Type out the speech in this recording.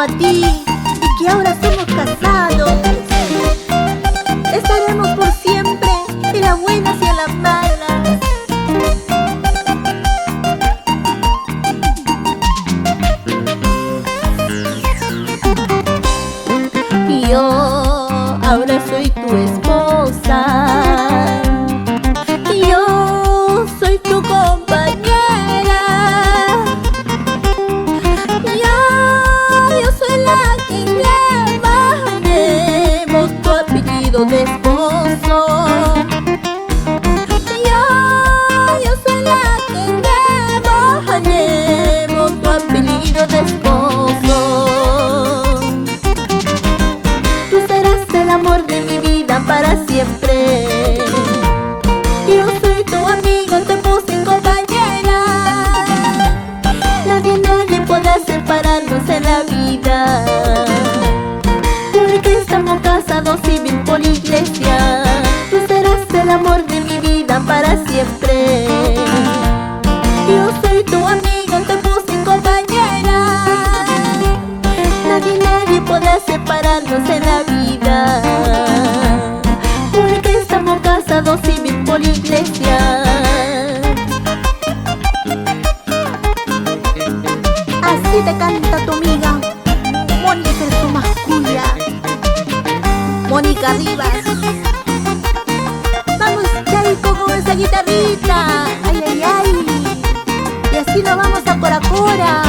a ti y que ahora somos casados. Estaremos por siempre en las buenas y en las malas. Yo ahora soy tu esposa. Yo soy tu compañera. Yo soy la que llevaremos tu apellido de esposo. Yo soy la que llevaremos tu apellido de esposo. Tú serás el amor de mi vida para siempre. Yo soy tu amigo, te puse en compañera. Nadie podrá separarnos en la vida, porque estamos casados civil por iglesia. Tú serás el amor de mi vida para siempre. Yo soy tu amigo, te puse en compañera. Nadie podrá separarnos en la vida, porque estamos casados civil por iglesia. Así te canta tu amiga Mónica Sumascuya, Mónica Rivas. Vamos, Chaico, con esa guitarrita. Ay, ay, ay. Y así nos vamos a Coracora.